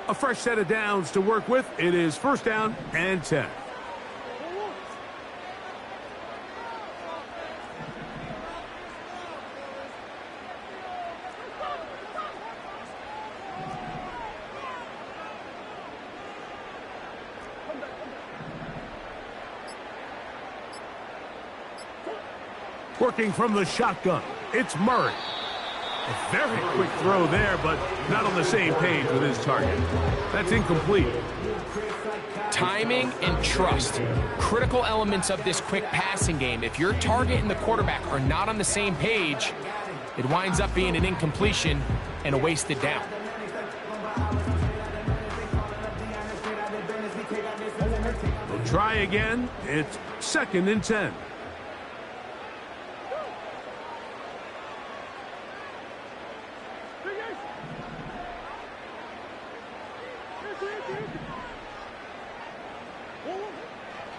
A fresh set of downs to work with. It is first down and 10. Working from the shotgun, it's Murray. A very quick throw there, but not on the same page with his target. That's incomplete. Timing and trust, critical elements of this quick passing game. If your target and the quarterback are not on the same page, it winds up being an incompletion and a wasted down. We'll try again. It's second and 10.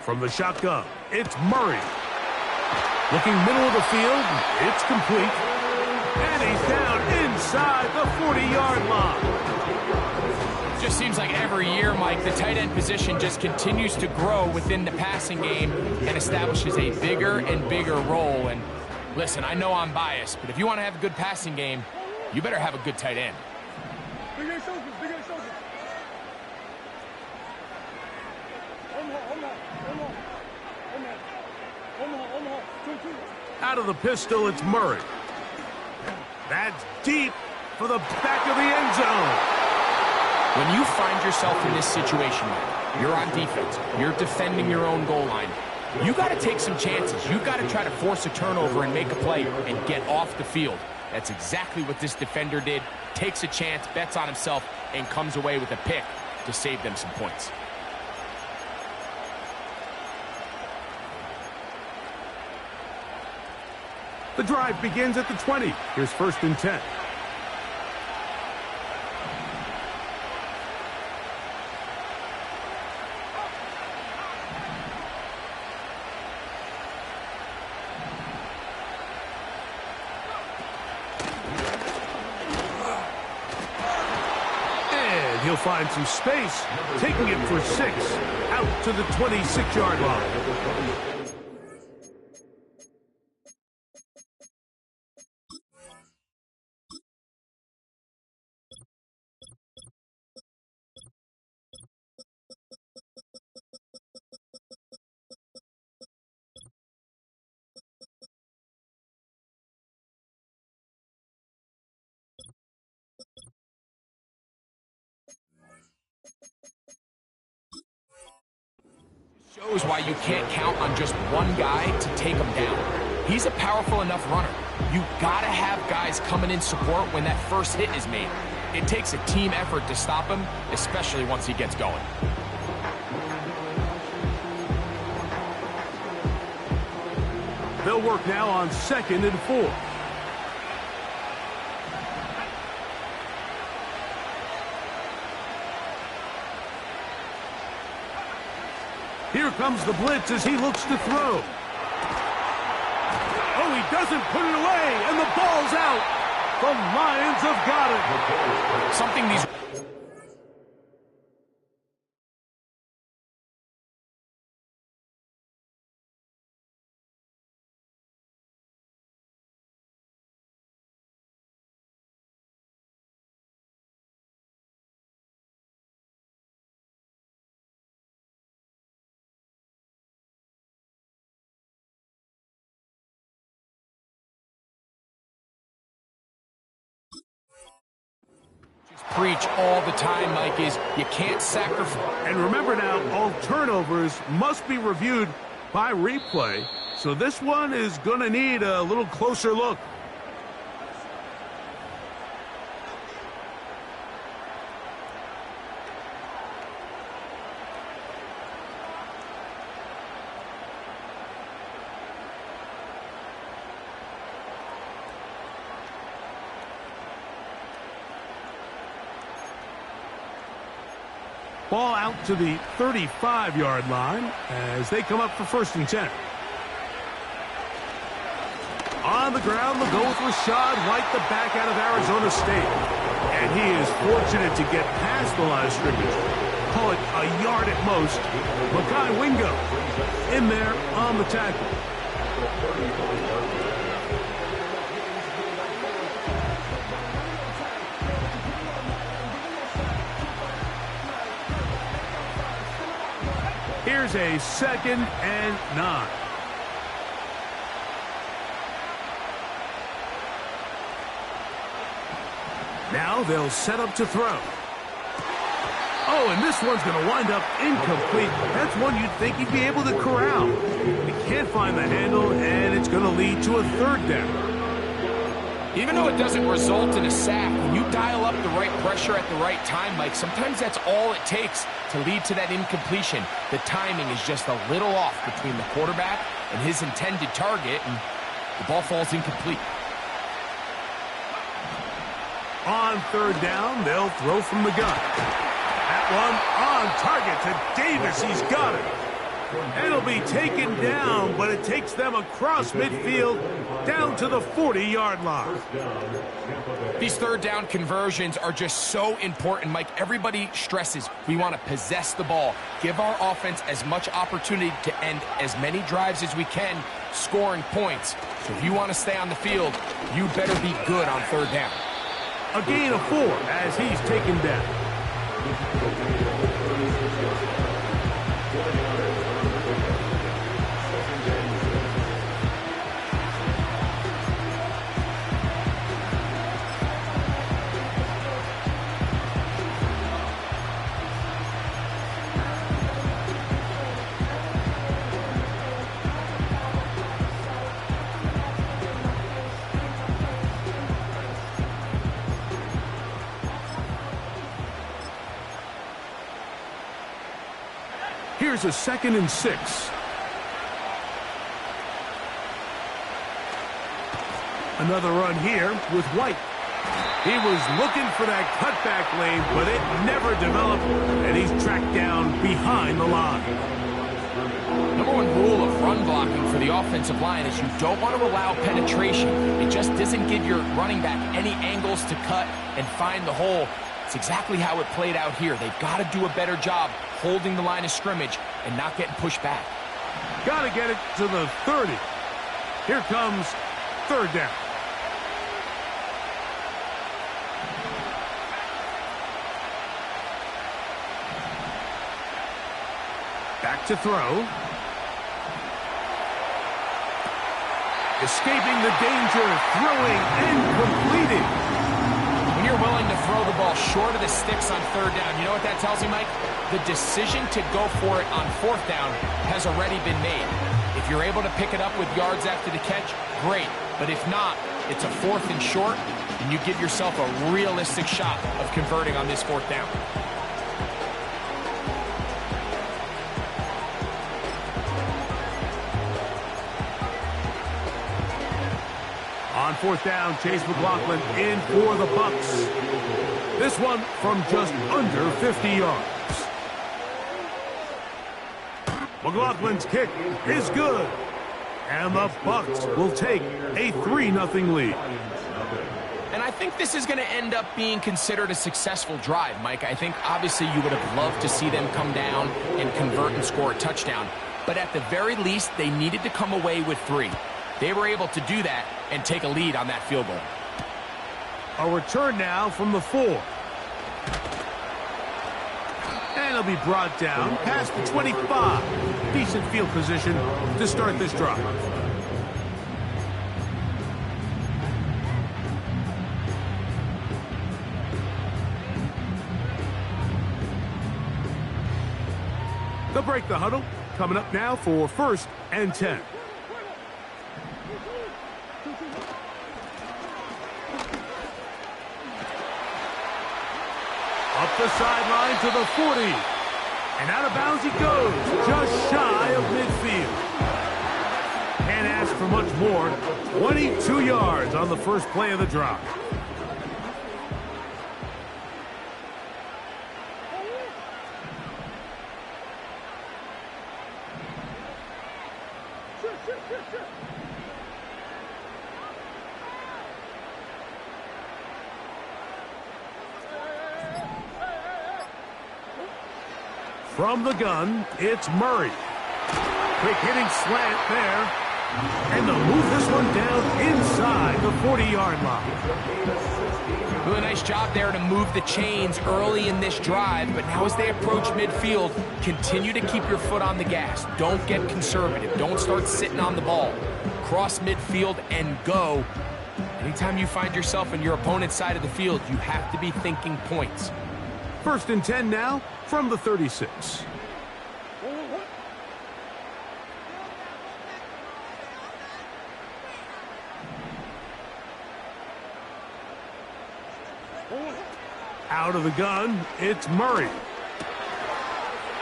From the shotgun, it's Murray. Looking middle of the field, it's complete. And he's down inside the 40-yard line. Just seems like every year, Mike, the tight end position just continues to grow within the passing game and establishes a bigger and bigger role. And listen, I know I'm biased, but if you want to have a good passing game, you better have a good tight end. Out of the pistol, it's Murray. That's deep for the back of the end zone. When you find yourself in this situation, you're on defense, you're defending your own goal line, you got to take some chances. You got to try to force a turnover and make a play and get off the field. That's exactly what this defender did. Takes a chance, bets on himself, and comes away with a pick to save them some points. The drive begins at the 20. Here's first and 10. And he'll find some space, taking it for 6, out to the 26-yard line. Shows why you can't count on just one guy to take him down. He's a powerful enough runner. You gotta have guys coming in support when that first hit is made. It takes a team effort to stop him, especially once he gets going. They'll work now on second and 4. Here comes the blitz as he looks to throw. Oh, he doesn't put it away, and the ball's out. The Lions have got it. Something these... preach all the time, Mike, is you can't sacrifice. And remember now, all turnovers must be reviewed by replay. So this one is going to need a little closer look. Ball out to the 35-yard line as they come up for first and 10. On the ground, they'll go with Rachaad White, the back out of Arizona State. And he is fortunate to get past the line of scrimmage. Call it a yard at most. Mekhi Wingo in there on the tackle. Here's a 2nd and 9. Now they'll set up to throw. Oh, and this one's going to wind up incomplete. That's one you'd think he'd be able to corral. He can't find the handle, and it's going to lead to a 3rd down. Even though it doesn't result in a sack, when you dial up the right pressure at the right time, Mike, sometimes that's all it takes to lead to that incompletion. The timing is just a little off between the quarterback and his intended target, and the ball falls incomplete. On 3rd down, they'll throw from the gun. That one on target to Davis. He's got it. And it'll be taken down, but it takes them across midfield down to the 40-yard line. These 3rd down conversions are just so important, Mike. Everybody stresses we want to possess the ball, give our offense as much opportunity to end as many drives as we can, scoring points. So if you want to stay on the field, you better be good on 3rd down. A gain of 4 as he's taken down. Here's a 2nd and 6. Another run here with White. He was looking for that cutback lane, but it never developed, and he's tracked down behind the line. Number 1 rule of run blocking for the offensive line is you don't want to allow penetration. It just doesn't give your running back any angles to cut and find the hole. It's exactly how it played out here. They've got to do a better job holding the line of scrimmage and not getting pushed back. Got to get it to the 30. Here comes 3rd down. Back to throw. Escaping the danger, throwing and completing. When you're willing to throw the ball short of the sticks on 3rd down, you know what that tells you, Mike? The decision to go for it on 4th down has already been made. If you're able to pick it up with yards after the catch, great. But if not, it's a 4th and short, and you give yourself a realistic shot of converting on this 4th down. On 4th down, Chase McLaughlin in for the Bucs. This one from just under 50 yards. McLaughlin's kick is good. And the Bucs will take a 3-0 lead. And I think this is going to end up being considered a successful drive, Mike. I think obviously you would have loved to see them come down and convert and score a touchdown. But at the very least, they needed to come away with 3. They were able to do that and take a lead on that field goal. A return now from the 4. And he'll be brought down past the 25. Decent field position to start this drive. They'll break the huddle. Coming up now for 1st and 10. Up the sideline to the 40. And out of bounds he goes, just shy of midfield. Can't ask for much more. 22 yards on the first play of the drive. From the gun, it's Murray. Quick hitting slant there. And they'll move this one down inside the 40-yard line. Doing a nice job there to move the chains early in this drive, but now as they approach midfield, continue to keep your foot on the gas. Don't get conservative. Don't start sitting on the ball. Cross midfield and go. Anytime you find yourself on your opponent's side of the field, you have to be thinking points. 1st and 10 now from the 36. Out of the gun, it's Murray.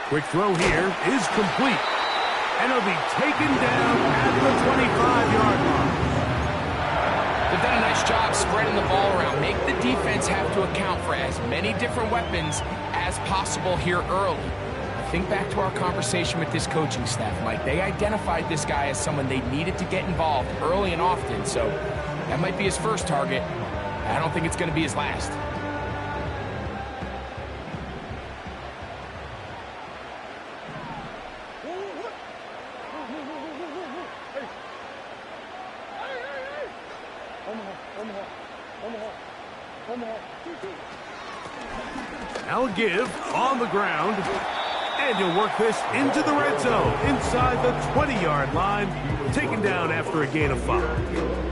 Quick throw here is complete. And he'll be taken down at the 25-yard line. They've done a nice job spreading the ball around. Make the defense have to account for as many different weapons as possible here early. Think back to our conversation with this coaching staff, Mike. They identified this guy as someone they needed to get involved early and often, so that might be his first target. I don't think it's going to be his last. Now give on the ground. And you'll work this into the red zone inside the 20-yard line. Taken down after a gain of 5.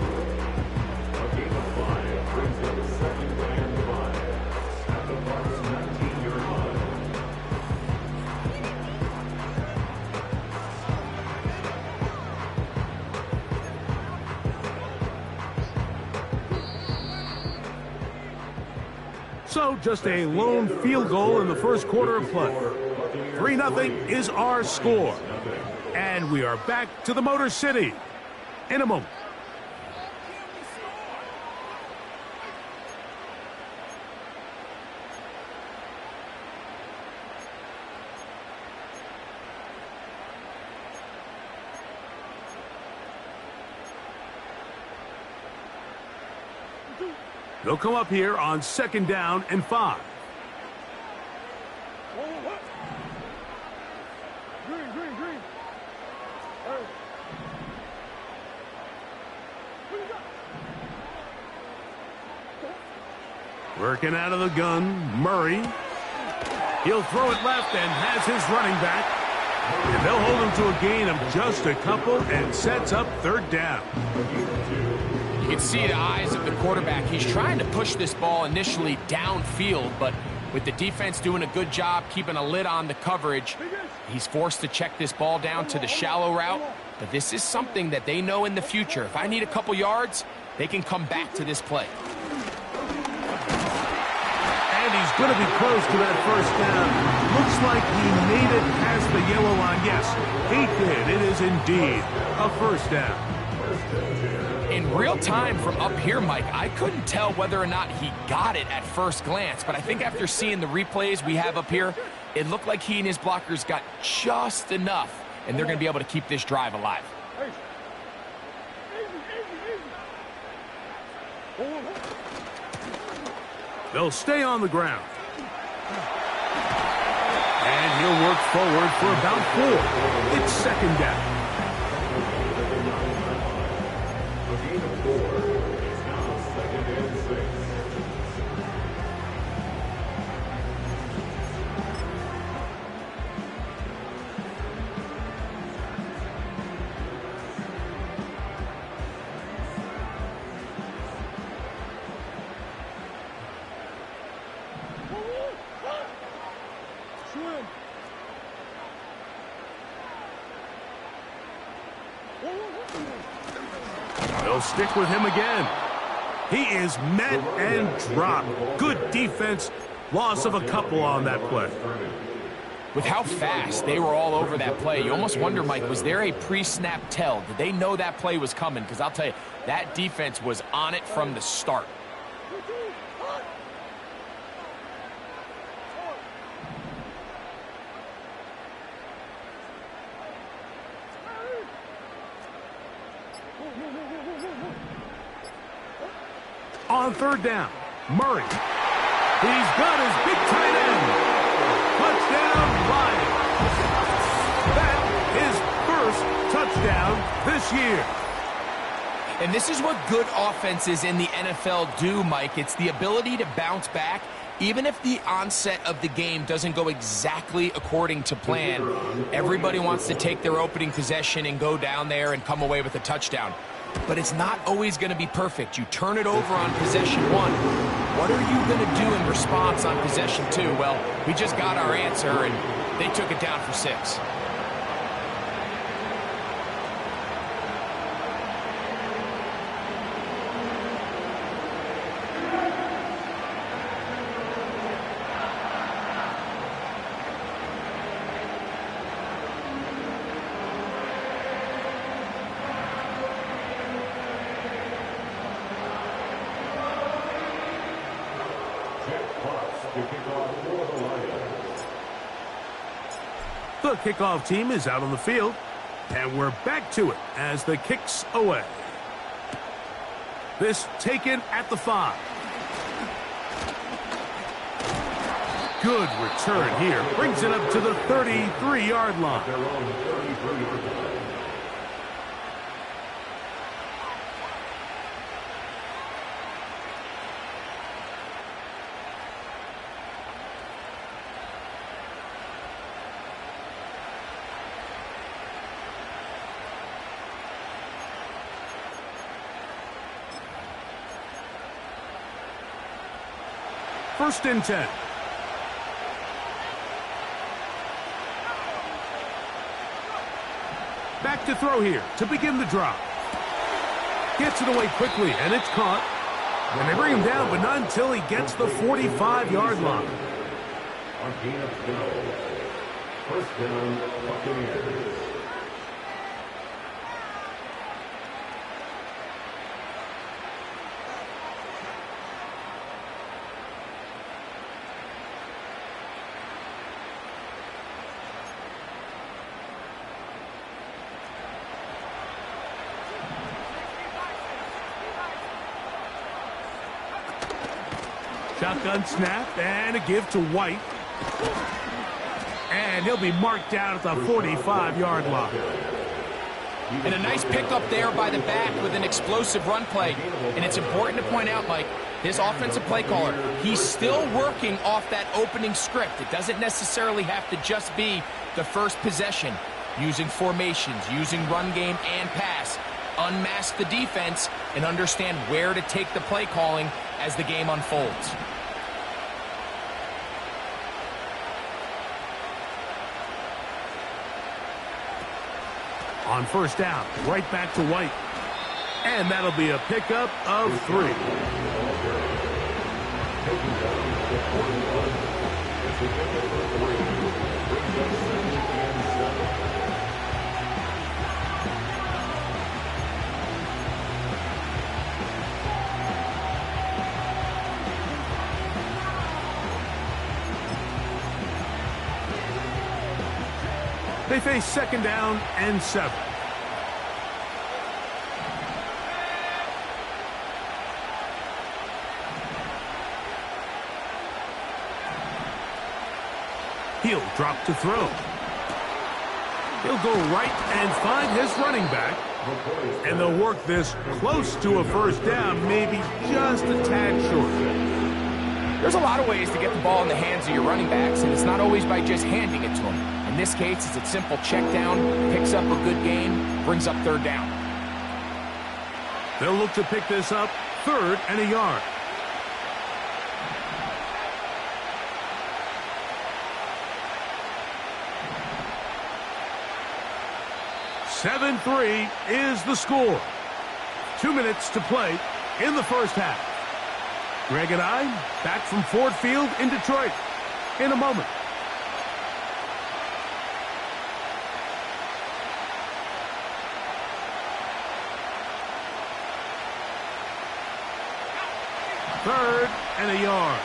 So just a lone field goal in the first quarter of play. 3-0 is our score. And we are back to the Motor City in a moment. They'll come up here on 2nd down and 5. Working out of the gun, Murray. He'll throw it left and has his running back. And they'll hold him to a gain of just a couple and sets up 3rd down. You can see the eyes of the quarterback. He's trying to push this ball initially downfield, but with the defense doing a good job keeping a lid on the coverage, he's forced to check this ball down to the shallow route. But this is something that they know in the future. If I need a couple yards, they can come back to this play. And he's going to be close to that 1st down. Looks like he made it past the yellow line. Yes, he did. It is indeed a 1st down. In real time from up here, Mike, I couldn't tell whether or not he got it at first glance, but I think after seeing the replays we have up here, it looked like he and his blockers got just enough, and they're going to be able to keep this drive alive. They'll stay on the ground. And he'll work forward for about 4. It's 2nd down. They'll stick with him again. He is met and dropped. Good defense. Loss of a couple on that play. With how fast they were all over that play, you almost wonder, Mike, was there a pre-snap tell? Did they know that play was coming? Because I'll tell you, that defense was on it from the start. On 3rd down, Murray. He's got his big tight end. Touchdown, Lions. touchdown this year. And this is what good offenses in the NFL do, Mike. It's the ability to bounce back, even if the onset of the game doesn't go exactly according to plan. Everybody wants to take their opening possession and go down there and come away with a touchdown. But it's not always going to be perfect. You turn it over on possession 1. What are you going to do in response on possession 2? Well, we just got our answer, and they took it down for 6. The kickoff team is out on the field, and we're back to it as the kick's away. This taken at the 5. Good return here. Brings it up to the 33-yard line. First and 10. Back to throw here to begin the drive. Gets it away quickly, and it's caught. And they bring him down, but not until he gets the 45-yard line. First down, Buccaneers. Shotgun snap and a give to White. And he'll be marked down at the 45-yard line. And a nice pickup there by the back with an explosive run play. And it's important to point out, Mike, his offensive play caller, he's still working off that opening script. It doesn't necessarily have to just be the first possession. Using formations, using run game and pass. Unmask the defense and understand where to take the play calling as the game unfolds. On first down, right back to White. And that'll be a pickup of 3. They face second down and 7. He'll drop to throw. He'll go right and find his running back. And they'll work this close to a first down, maybe just a tad short. There's a lot of ways to get the ball in the hands of your running backs, and it's not always by just handing it to them. In this case, it's a simple check down, picks up a good gain, brings up third down. They'll look to pick this up, 3rd and a yard. "7-3 is the score. 2 minutes to play in the first half. Greg and I back from Ford Field in Detroit in a moment. Third and a yard.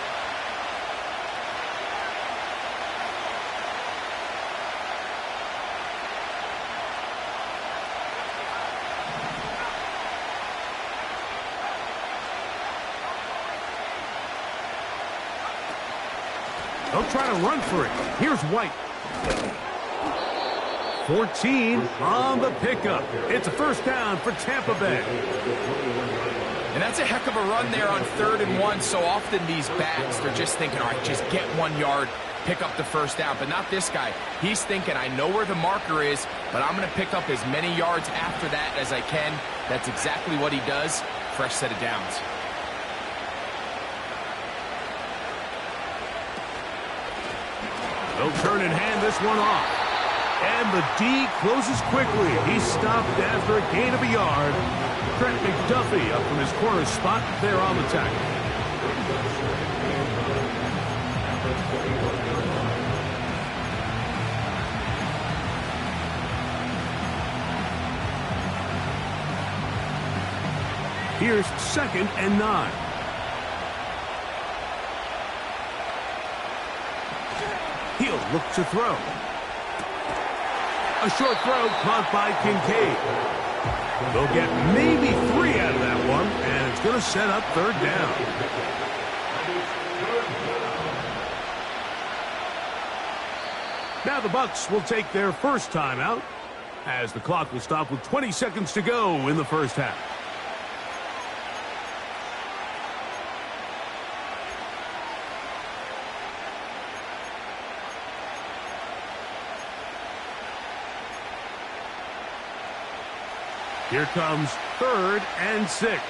They'll try to run for it. Here's White. 14 on the pickup. It's a first down for Tampa Bay. And that's a heck of a run there on 3rd and 1. So often these backs, they're just thinking, all right, just get 1 yard, pick up the first down. But not this guy. He's thinking, I know where the marker is, but I'm going to pick up as many yards after that as I can. That's exactly what he does. Fresh set of downs. They'll turn and hand this one off. And the D closes quickly. He's stopped after a gain of a yard. Trent McDuffie up from his corner spot there on the tackle. Here's 2nd and 9. He'll look to throw. A short throw caught by Kincaid. They'll get maybe 3 out of that one, and it's going to set up 3rd down. Now the Bucs will take their first timeout as the clock will stop with 20 seconds to go in the first half. Here comes 3rd and 6.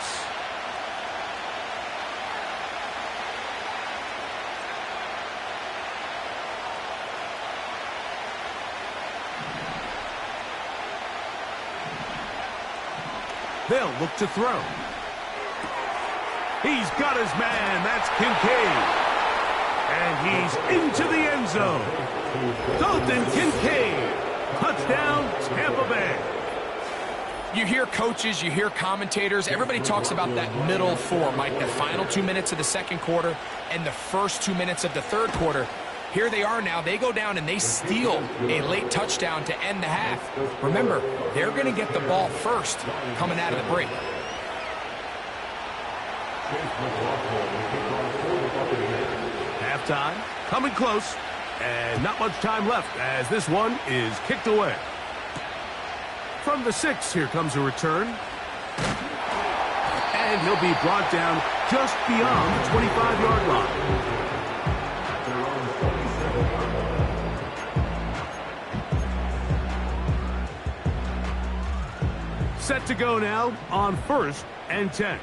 They'll look to throw. He's got his man. That's Kincaid. And he's into the end zone. Dalton Kincaid. Touchdown, Tampa Bay. You hear coaches, you hear commentators, everybody talks about that middle 4, Mike, the final 2 minutes of the second quarter and the first 2 minutes of the third quarter. Here they are now. They go down and they steal a late touchdown to end the half. Remember, they're going to get the ball first coming out of the break. Halftime, coming close, and not much time left as this one is kicked away. From the 6, here comes a return. And he'll be brought down just beyond the 25-yard line. Set to go now on 1st and 10.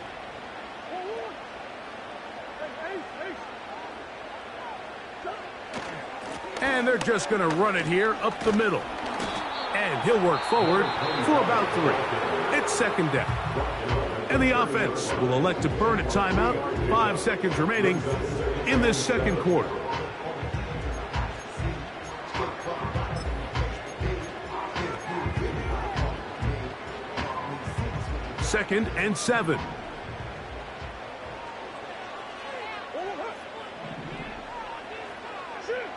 And they're just going to run it here up the middle. And he'll work forward for about 3. It's 2nd down. And the offense will elect to burn a timeout. 5 seconds remaining in this second quarter. Second and 7.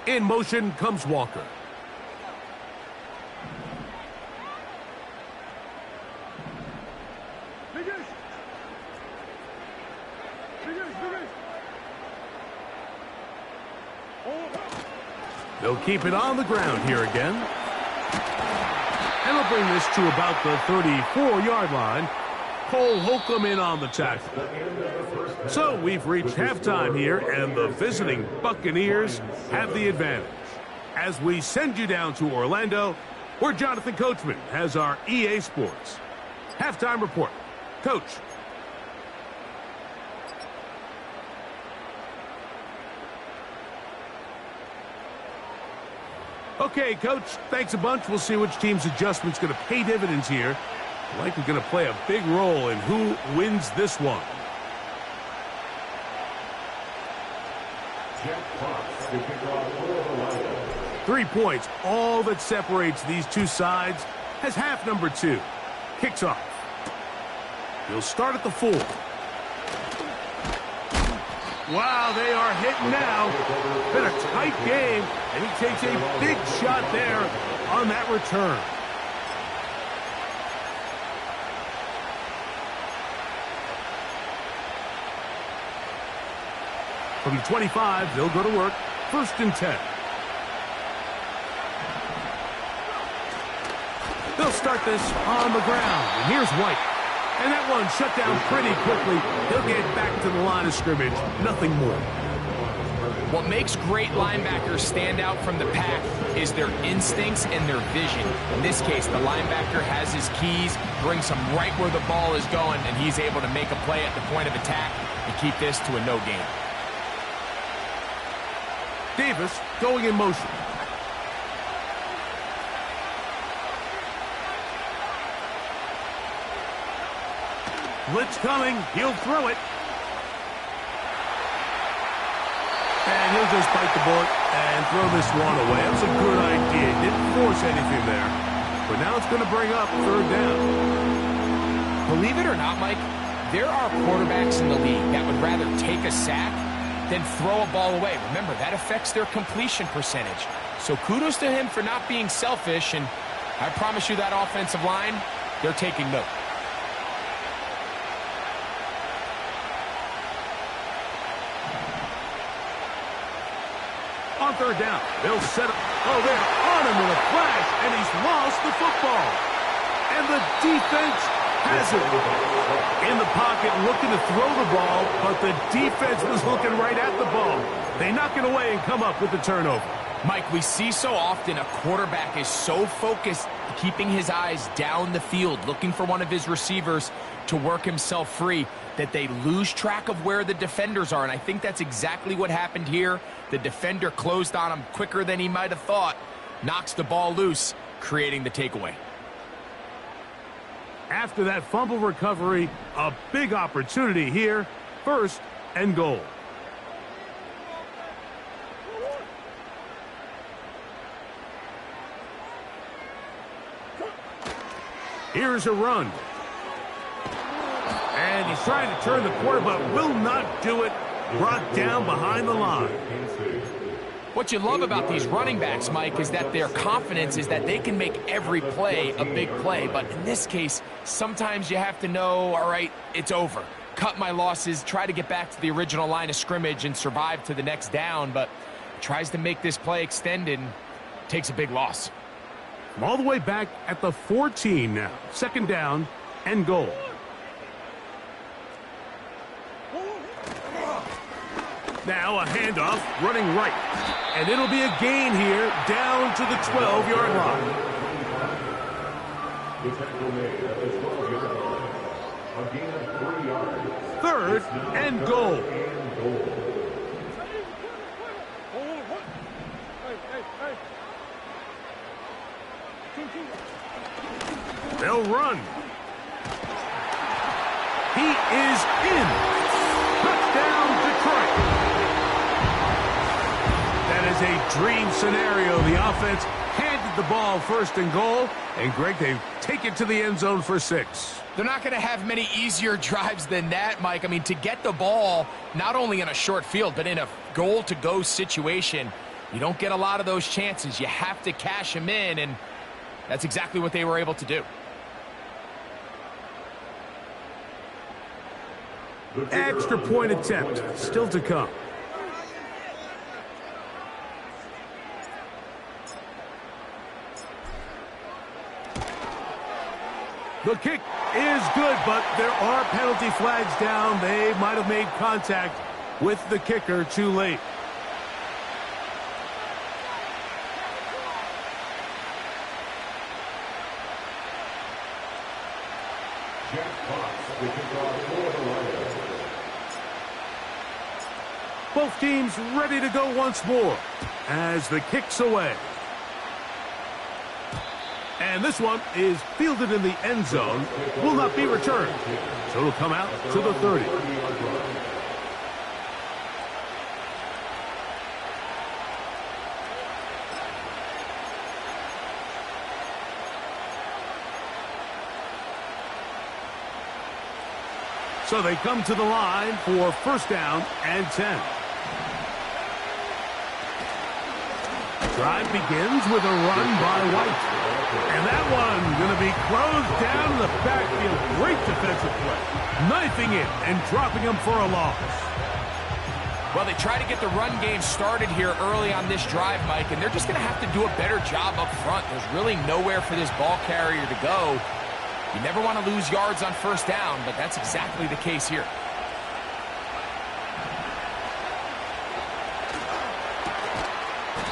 In motion comes Walker. They'll keep it on the ground here again. And they'll bring this to about the 34-yard line. Cole Holcomb in on the tackle. So we've reached halftime here, and the visiting Buccaneers have the advantage. As we send you down to Orlando, where Jonathan Coachman has our EA Sports halftime report. Coach. Okay, Coach, thanks a bunch. We'll see which team's adjustment's going to pay dividends here. Likely going to play a big role in who wins this one. 3 points, all that separates these two sides, as half number 2 kicks off. He'll start at the 4. Wow, they are hitting now. Been a tight game, and he takes a big shot there on that return. From the 25, they'll go to work. 1st and 10. They'll start this on the ground. And here's White. And that one shut down pretty quickly. He'll get back to the line of scrimmage. Nothing more. What makes great linebackers stand out from the pack is their instincts and their vision. In this case, the linebacker has his keys, brings him right where the ball is going, and he's able to make a play at the point of attack and keep this to a no gain. Davis going in motion. Blitz coming. He'll throw it. And he'll just bite the bullet and throw this one away. That was a good idea. Didn't force anything there. But now it's going to bring up third down. Believe it or not, Mike, there are quarterbacks in the league that would rather take a sack than throw a ball away. Remember, that affects their completion percentage. So kudos to him for not being selfish, and I promise you that offensive line, they're taking note. On third down, they'll set up. Oh, they're on him with a flash, and he's lost the football. And the defense has it. In the pocket, looking to throw the ball, but the defense was looking right at the ball. They knock it away and come up with the turnover. Mike, we see so often a quarterback is so focused, keeping his eyes down the field, looking for one of his receivers to work himself free, that they lose track of where the defenders are. And I think that's exactly what happened here. The defender closed on him quicker than he might have thought, knocks the ball loose, creating the takeaway. After that fumble recovery, a big opportunity here. First and goal. Here's a run. And he's trying to turn the corner, but will not do it. Brought down behind the line. What you love about these running backs, Mike, is that their confidence is that they can make every play a big play. But in this case, sometimes you have to know, all right, it's over. Cut my losses, try to get back to the original line of scrimmage and survive to the next down, but tries to make this play extended and takes a big loss. All the way back at the 14 now. Second down and goal. Now a handoff, running right. And it'll be a gain here, down to the 12-yard line. Third and goal. They'll run. He is in. Touchdown, Detroit. That is a dream scenario. The offense handed the ball first and goal. And, Greg, they take it to the end zone for 6. They're not going to have many easier drives than that, Mike. I mean, to get the ball, not only in a short field, but in a goal-to-go situation, you don't get a lot of those chances. You have to cash them in, and that's exactly what they were able to do. Extra point attempt still to come. The kick is good, but there are penalty flags down. They might have made contact with the kicker too late. Both teams ready to go once more as the kick's away. And this one is fielded in the end zone, will not be returned. So it'll come out to the 30. So they come to the line for first down and 10. Drive begins with a run by White. And that one going to be closed down in the backfield. Great defensive play. Knifing it and dropping him for a loss. Well, they try to get the run game started here early on this drive, Mike, and they're just going to have to do a better job up front. There's really nowhere for this ball carrier to go. You never want to lose yards on first down, but that's exactly the case here.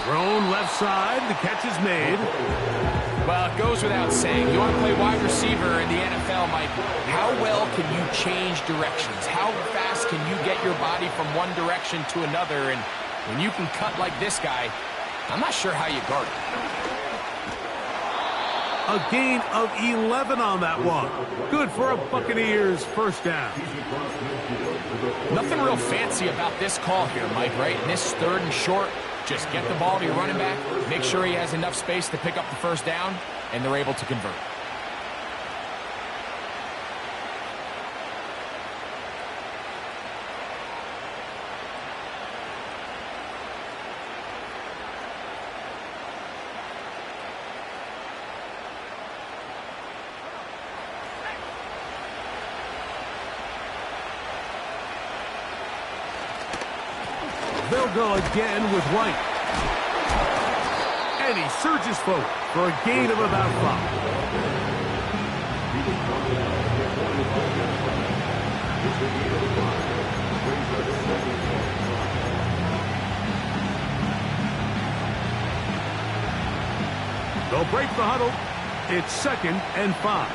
Thrown left side. The catch is made. Well, it goes without saying. You want to play wide receiver in the NFL, Mike. How well can you change directions? How fast can you get your body from one direction to another? And when you can cut like this guy, I'm not sure how you guard it. A gain of 11 on that one. Good for a Buccaneers first down. Nothing real fancy about this call here, Mike, right? In this 3rd and short, just get the ball to your running back, make sure he has enough space to pick up the first down, and they're able to convert. They'll go again with White. And he surges forward for a gain of about 5. They'll break the huddle. It's 2nd and 5.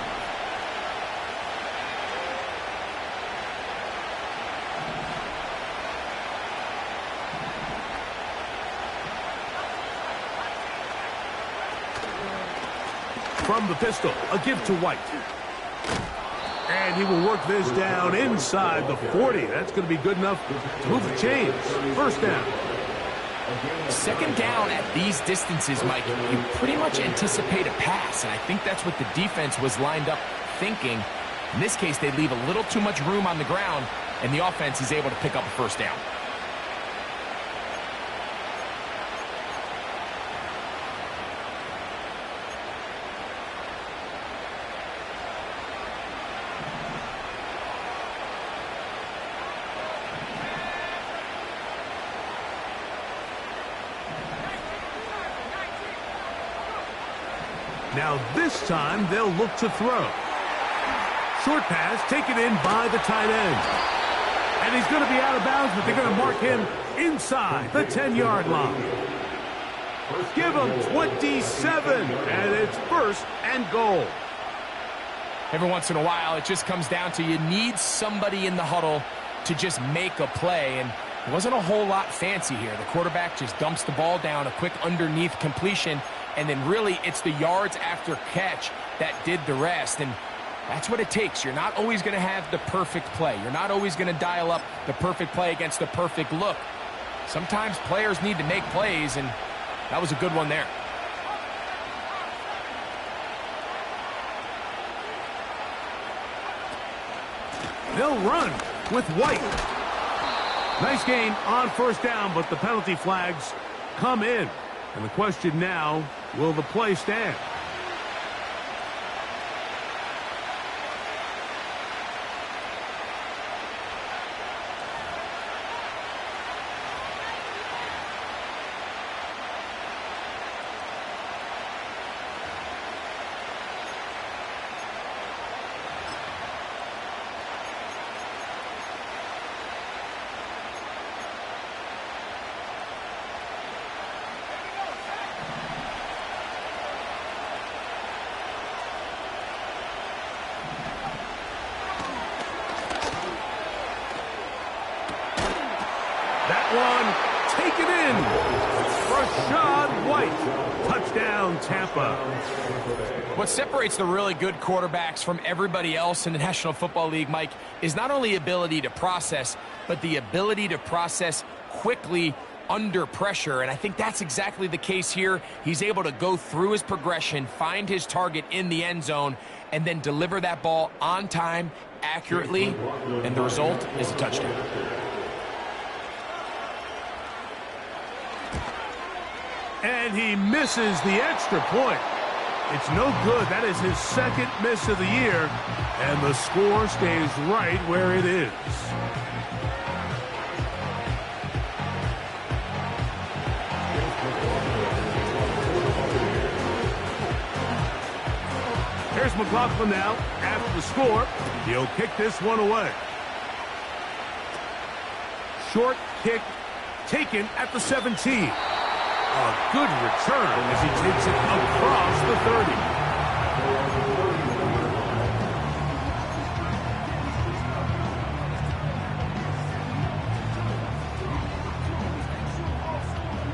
From the pistol, a give to White. And he will work this down inside the 40. That's going to be good enough to move the chains. First down. 2nd down at these distances, Mike, you pretty much anticipate a pass, and I think that's what the defense was lined up thinking. In this case, they leave a little too much room on the ground, and the offense is able to pick up a first down. Now this time they'll look to throw. Short pass taken in by the tight end. And he's going to be out of bounds, but they're going to mark him inside the 10-yard line. Give him 27, and it's 1st and goal. Every once in a while, it just comes down to you need somebody in the huddle to just make a play, and it wasn't a whole lot fancy here. The quarterback just dumps the ball down, a quick underneath completion, and then really it's the yards after catch that did the rest. And that's what it takes. You're not always going to have the perfect play. You're not always going to dial up the perfect play against the perfect look. Sometimes players need to make plays, and that was a good one there. They'll run with White. Nice gain on first down, but the penalty flags come in. And the question now, will the play stand? One taken in. Rachaad White. Touchdown, Tampa. What separates the really good quarterbacks from everybody else in the National Football League, Mike, is not only ability to process, but the ability to process quickly under pressure. And I think that's exactly the case here. He's able to go through his progression, find his target in the end zone, and then deliver that ball on time, accurately, and the result is a touchdown. And he misses the extra point. It's no good. That is his 2nd miss of the year. And the score stays right where it is. Here's McLaughlin now. After the score, he'll kick this one away. Short kick taken at the 17. A good return as he takes it across the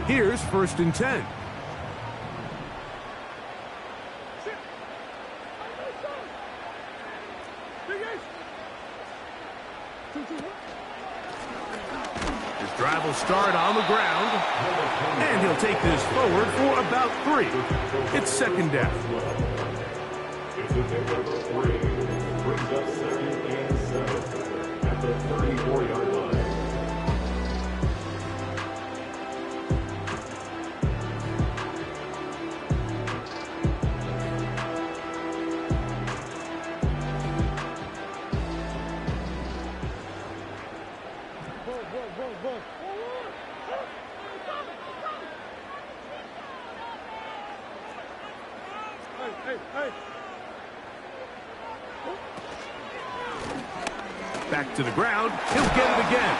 30. Here's 1st and 10. His drive will start on the ground, and he'll take this forward for about 3. It's 2nd down. Brings up 2nd and 7 at the 34-yard line. Back to the ground. He'll get it again.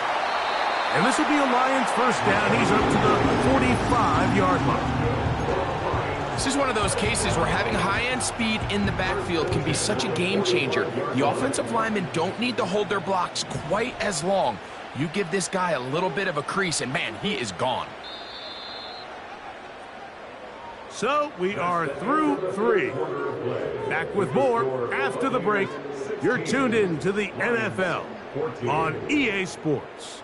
And this will be a Lions 1st down. He's up to the 45-yard line. This is one of those cases where having high-end speed in the backfield can be such a game changer. The offensive linemen don't need to hold their blocks quite as long. You give this guy a little bit of a crease, and man, he is gone. So we are through 3. Back with more after the break. You're tuned in to the NFL on EA Sports.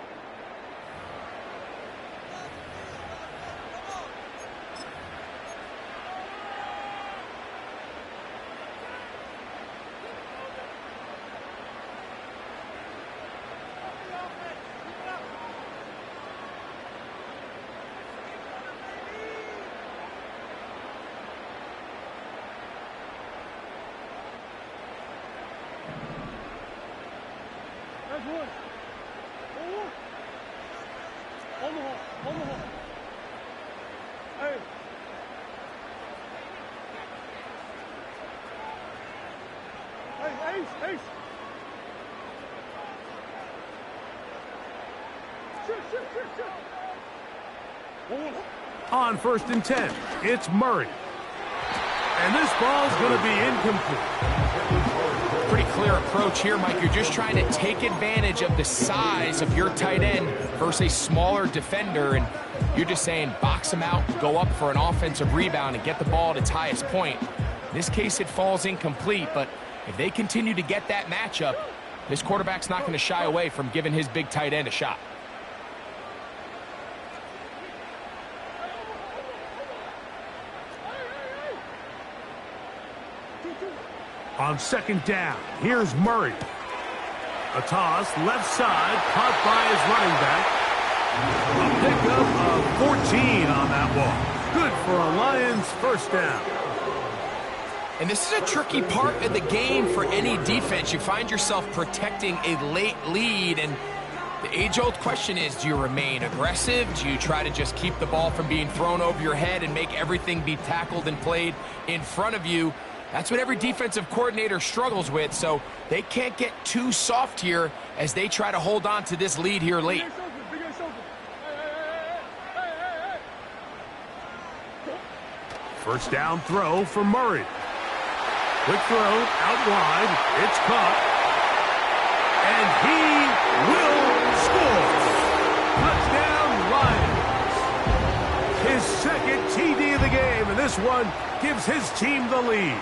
On 1st and 10, it's Murray. And this ball's going to be incomplete. Pretty clear approach here, Mike. You're just trying to take advantage of the size of your tight end versus a smaller defender, and you're just saying box him out, go up for an offensive rebound, and get the ball at its highest point. In this case, it falls incomplete, but if they continue to get that matchup, this quarterback's not going to shy away from giving his big tight end a shot. On 2nd down, here's Murray. A toss, left side, caught by his running back. A pickup of 14 on that ball. Good for a Lions 1st down. And this is a tricky part of the game for any defense. You find yourself protecting a late lead, and the age-old question is, do you remain aggressive? Do you try to just keep the ball from being thrown over your head and make everything be tackled and played in front of you? That's what every defensive coordinator struggles with, so they can't get too soft here as they try to hold on to this lead here late. First down throw for Murray. Quick throw out wide. It's caught. And he will score. Touchdown, Lions. His second TD of the game, and this one gives his team the lead.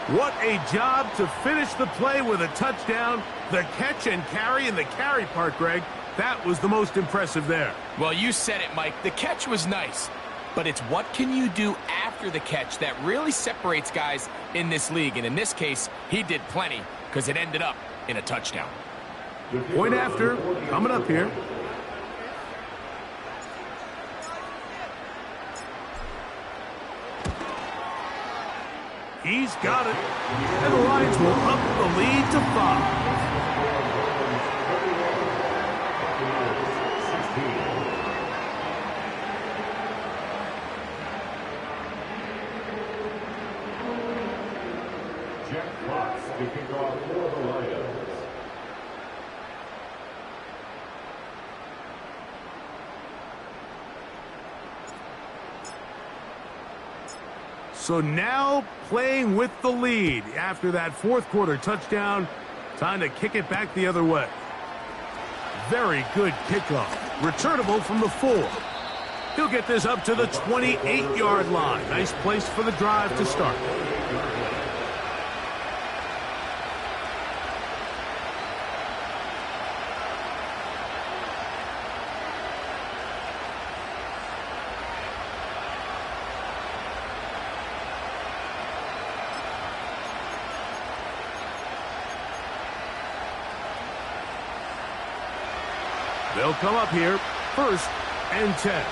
What a job to finish the play with a touchdown. The catch and carry, and the carry part, Greg, that was the most impressive there. Well, you said it, Mike. The catch was nice, but it's what can you do after the catch that really separates guys in this league. And in this case, he did plenty because it ended up in a touchdown. Point after, coming up here. He's got it. And the Lions will up the lead to 5. Jack Fox to kick off for the Lions. So now playing with the lead after that fourth quarter touchdown. Time to kick it back the other way. Very good kickoff. Returnable from the 4. He'll get this up to the 28-yard line. Nice place for the drive to start. They'll come up here, 1st and 10.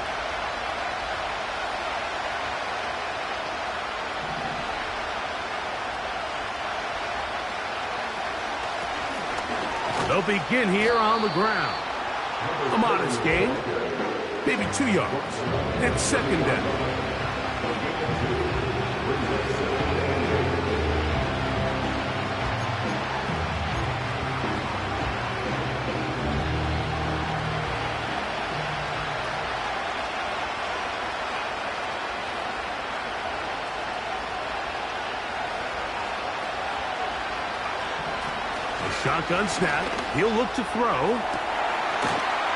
They'll begin here on the ground. A modest gain, maybe 2 yards. It's 2nd down. Shotgun snap. He'll look to throw.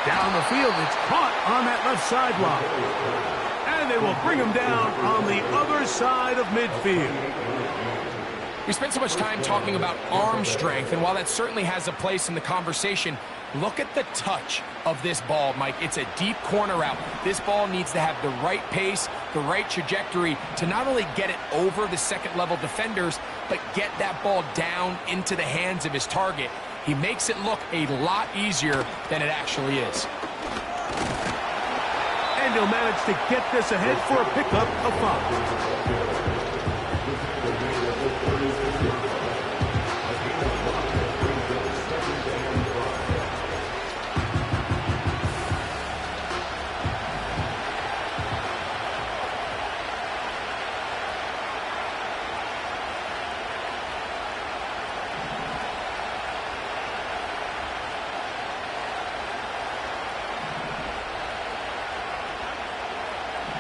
Down the field. It's caught on that left sideline. And they will bring him down on the other side of midfield. We spent so much time talking about arm strength, and while that certainly has a place in the conversation, look at the touch of this ball, Mike. It's a deep corner route. This ball needs to have the right pace, the right trajectory to not only get it over the second-level defenders, but get that ball down into the hands of his target. He makes it look a lot easier than it actually is. And he'll manage to get this ahead for a pickup of 5.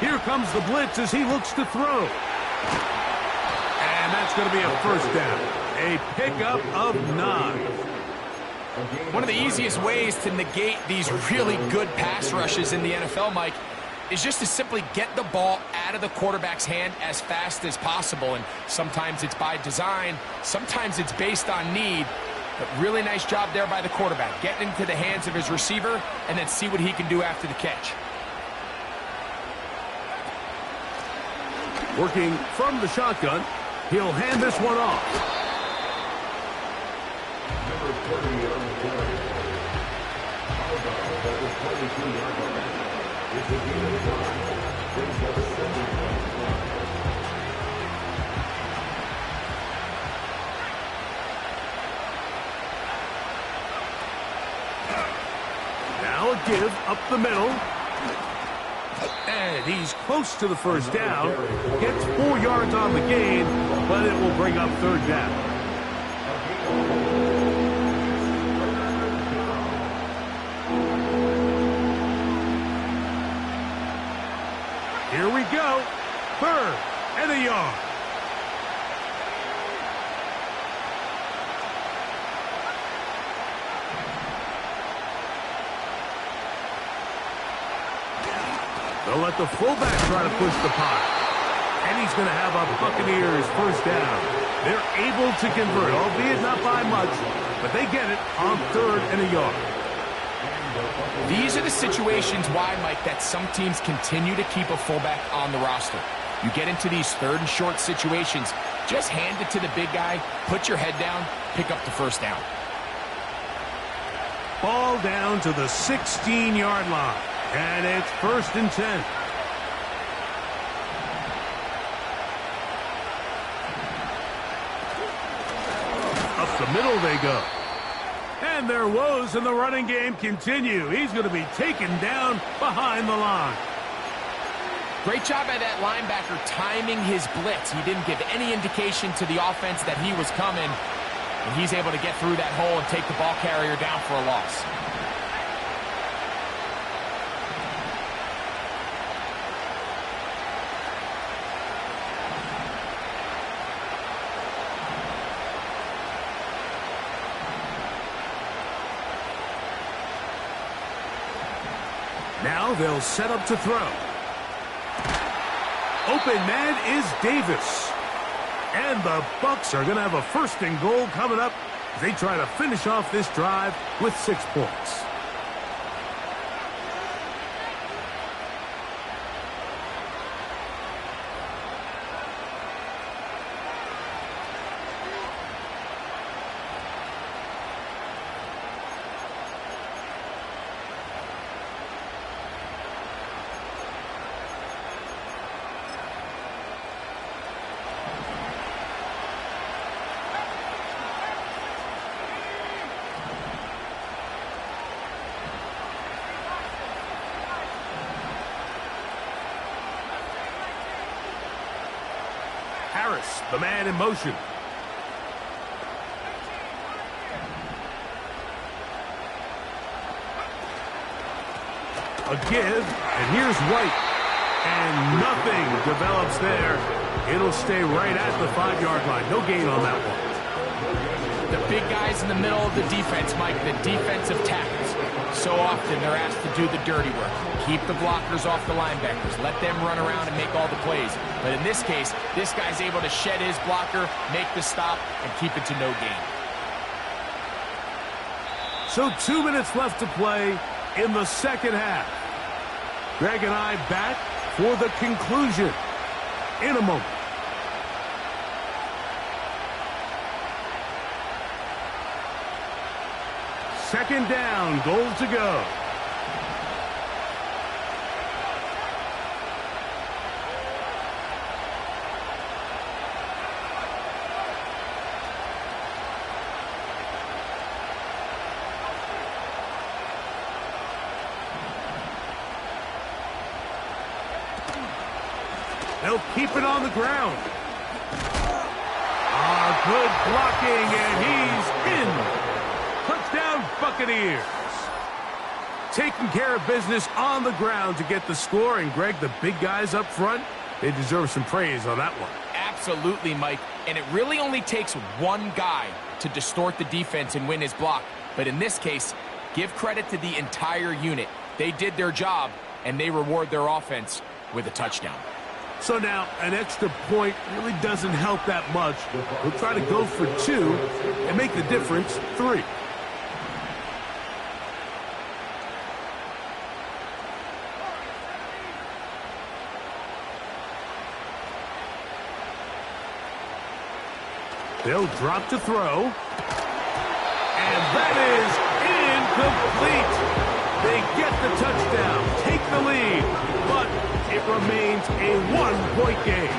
Here comes the blitz as he looks to throw. And that's going to be a 1st down. A pickup of 9. One of the easiest ways to negate these really good pass rushes in the NFL, Mike, is just to simply get the ball out of the quarterback's hand as fast as possible. And sometimes it's by design, sometimes it's based on need. But really nice job there by the quarterback, getting into the hands of his receiver and then see what he can do after the catch. Working from the shotgun, he'll hand this one off. Number 30 on the play. Harbaugh at the 22-yard line. It's a gain of 5. Brings up 7 points. Now a give up the middle. And he's close to the 1st down. Gets 4 yards on the gain, but it will bring up 3rd down. Here we go. 3rd and a yard. They'll let the fullback try to push the pot. And he's going to have a Buccaneers 1st down. They're able to convert, albeit not by much, but they get it on 3rd and a yard. These are the situations why, Mike, that some teams continue to keep a fullback on the roster. You get into these 3rd and short situations, just hand it to the big guy, put your head down, pick up the 1st down. Ball down to the 16-yard line. And it's 1st and 10. Up the middle they go. And their woes in the running game continue. He's going to be taken down behind the line. Great job by that linebacker timing his blitz. He didn't give any indication to the offense that he was coming, and he's able to get through that hole and take the ball carrier down for a loss. Now they'll set up to throw. Open man is Davis. And the Bucs are going to have a 1st and goal coming up as they try to finish off this drive with 6 points. Harris, the man in motion. A give, and here's White. And nothing develops there. It'll stay right at the 5-yard line. No gain on that one. The big guys in the middle of the defense, Mike, the defensive tackles. So often they're asked to do the dirty work. Keep the blockers off the linebackers. Let them run around and make all the plays. But in this case, this guy's able to shed his blocker, make the stop, and keep it to no gain. So 2 minutes left to play in the second half. Greg and I back for the conclusion in a moment. Second down, goal to go. They'll keep it on the ground. Good blocking, and he's in. Touchdown, Buccaneers. Taking care of business on the ground to get the score. And, Greg, the big guys up front, they deserve some praise on that one. Absolutely, Mike. And it really only takes one guy to distort the defense and win his block. But in this case, give credit to the entire unit. They did their job, and they reward their offense with a touchdown. So now, an extra point really doesn't help that much. We'll try to go for 2 and make the difference 3. They'll drop to throw. And that is incomplete. They get the touchdown, take the lead, but it remains a 1-point game.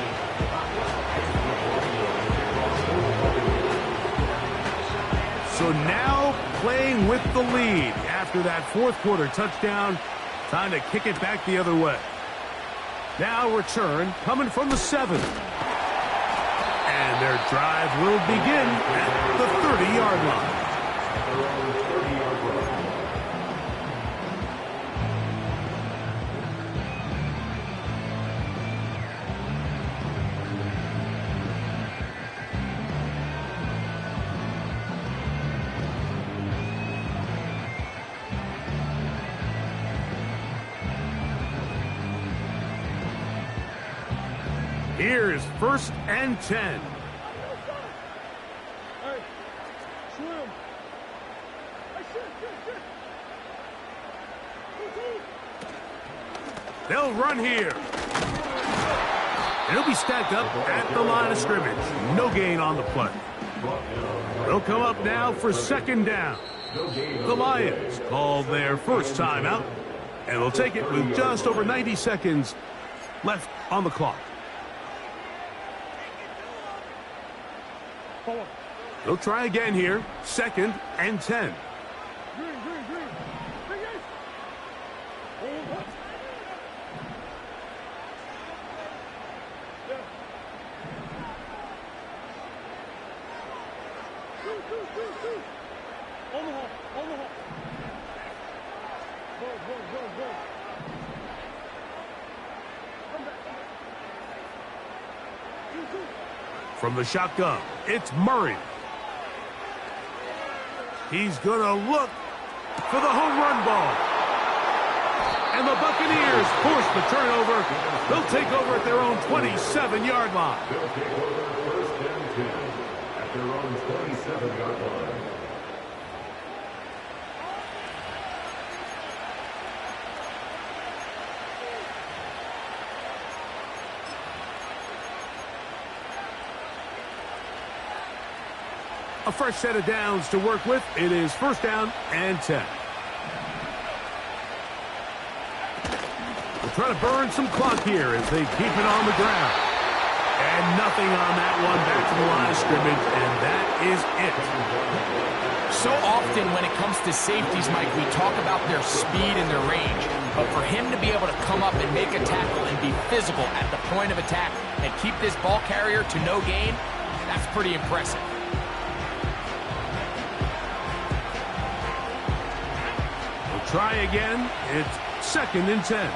So now playing with the lead after that fourth quarter touchdown, time to kick it back the other way. Now return coming from the 7. And their drive will begin at the 30-yard line. Here's 1st and 10. They'll run here. And he'll be stacked up at the line of scrimmage. No gain on the play. They'll come up now for 2nd down. The Lions called their first timeout, and will take it with just over 90 seconds left on the clock. They'll try again here. 2nd and 10. From the shotgun, it's Murray. He's going to look for the home run ball. And the Buccaneers force the turnover. They'll take over at their own 27-yard line. They'll take over first and 10 at their own 27-yard line. A fresh set of downs to work with. It is first down and 10. They're trying to burn some clock here as they keep it on the ground. And nothing on that one, back to the line of scrimmage, and that is it. So often when it comes to safeties, Mike, we talk about their speed and their range. But for him to be able to come up and make a tackle and be physical at the point of attack and keep this ball carrier to no gain, that's pretty impressive. Try again. It's second and 10.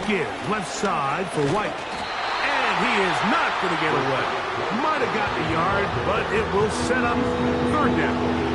Again, left side for White. And he is not going to get away. Might have gotten a yard, but it will set up third down.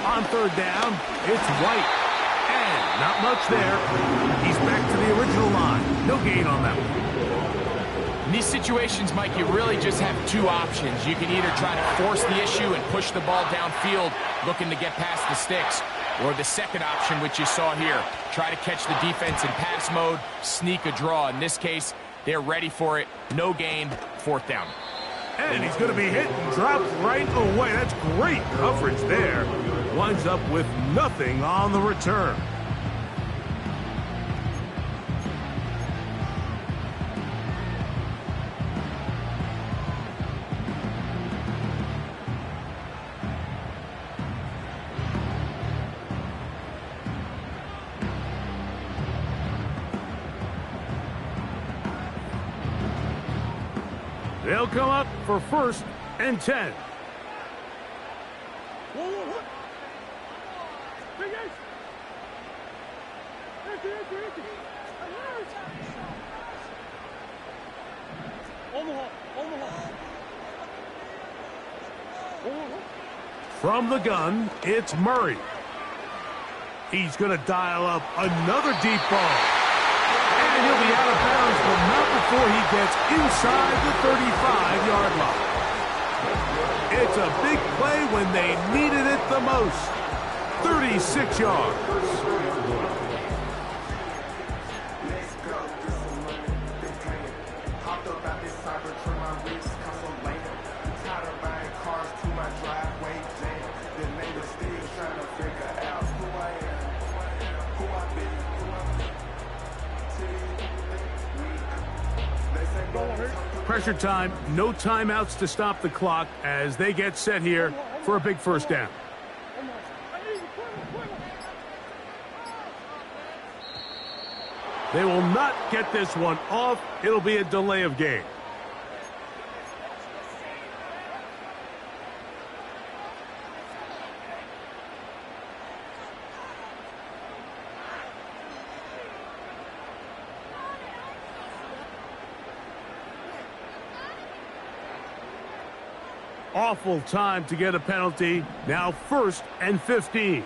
On third down, it's White. And not much there. He's back to the original line. No gain on that one. In these situations, Mike, you really just have two options. You can either try to force the issue and push the ball downfield, looking to get past the sticks, or the second option, which you saw here, try to catch the defense in pass mode, sneak a draw. In this case, they're ready for it. No gain, fourth down. And he's going to be hit and dropped right away. That's great coverage there. Winds up with nothing on the return. They'll come up for first and 10. From the gun, it's Murray. He's going to dial up another deep ball. And he'll be out of bounds, but not before he gets inside the 35-yard line. It's a big play when they needed it the most. 36 yards. Pressure time, no timeouts to stop the clock as they get set here for a big first down. They will not get this one off. It'll be a delay of game. Awful time to get a penalty. Now first and 15.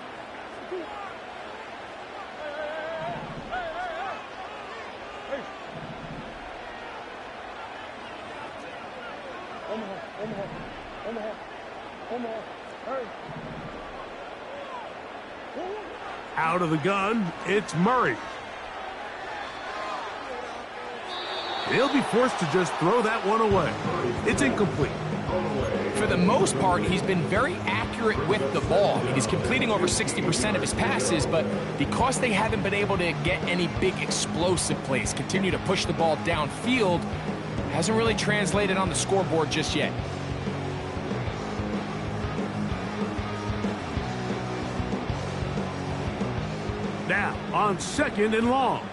Out of the gun, it's Murray. He'll be forced to just throw that one away. It's incomplete. For the most part, he's been very accurate with the ball. I mean, he's completing over 60% of his passes, but because they haven't been able to get any big explosive plays, continue to push the ball downfield, hasn't really translated on the scoreboard just yet. Now, on 2nd and long.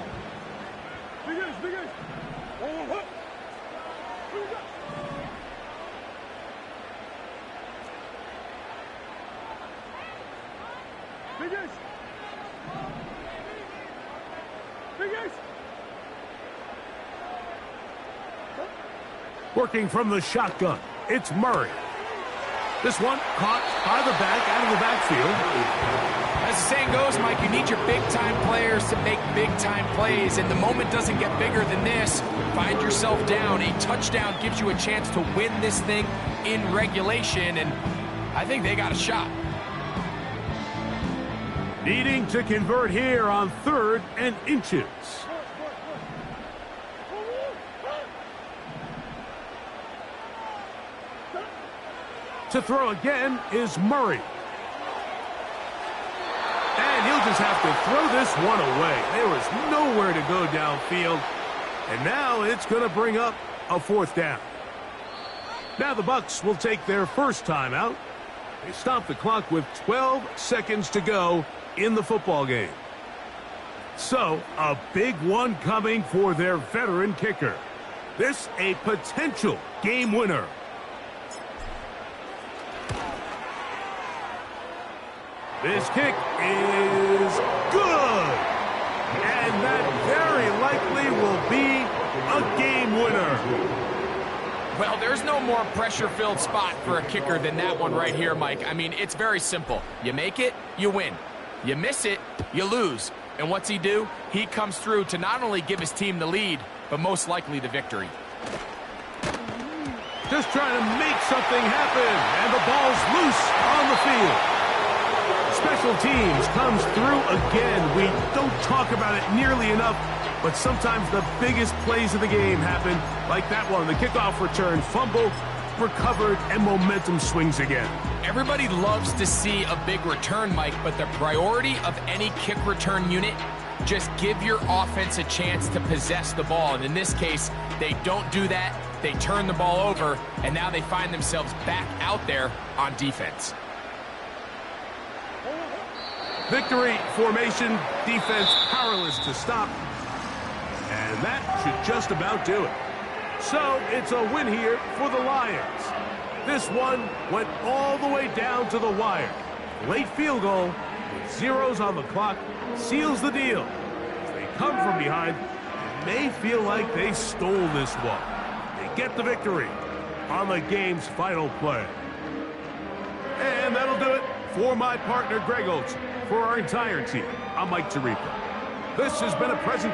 Working from the shotgun, it's Murray. This one caught by the back, out of the backfield. As the saying goes, Mike, you need your big-time players to make big-time plays, and the moment doesn't get bigger than this. Find yourself down. A touchdown gives you a chance to win this thing in regulation, and I think they got a shot. Needing to convert here on 3rd and inches. To throw again is Murray. And he'll just have to throw this one away. There was nowhere to go downfield. And now it's going to bring up a 4th down. Now the Bucs will take their first timeout. They stop the clock with 12 seconds to go in the football game. So, a big one coming for their veteran kicker. This a potential game winner. This kick is good. And that very likely will be a game winner. Well, there's no more pressure-filled spot for a kicker than that one right here, Mike. I mean, it's very simple. You make it, you win. You miss it, you lose. And what's he do? He comes through to not only give his team the lead, but most likely the victory. Just trying to make something happen, and the ball's loose on the field. Special teams comes through again. We don't talk about it nearly enough, but sometimes the biggest plays of the game happen, like that one. The kickoff return, fumble, recovered, and momentum swings again. Everybody loves to see a big return, Mike, but the priority of any kick return unit, just give your offense a chance to possess the ball. And in this case, they don't do that. They turn the ball over, and now they find themselves back out there on defense. Victory formation, defense powerless to stop. And that should just about do it. So it's a win here for the Lions. This one went all the way down to the wire. Late field goal with zeros on the clock seals the deal. As they come from behind, it may feel like they stole this one. They get the victory on the game's final play. And that'll do it for my partner, Greg Olson. For our entire team, I'm Mike Tirico. This has been a presentation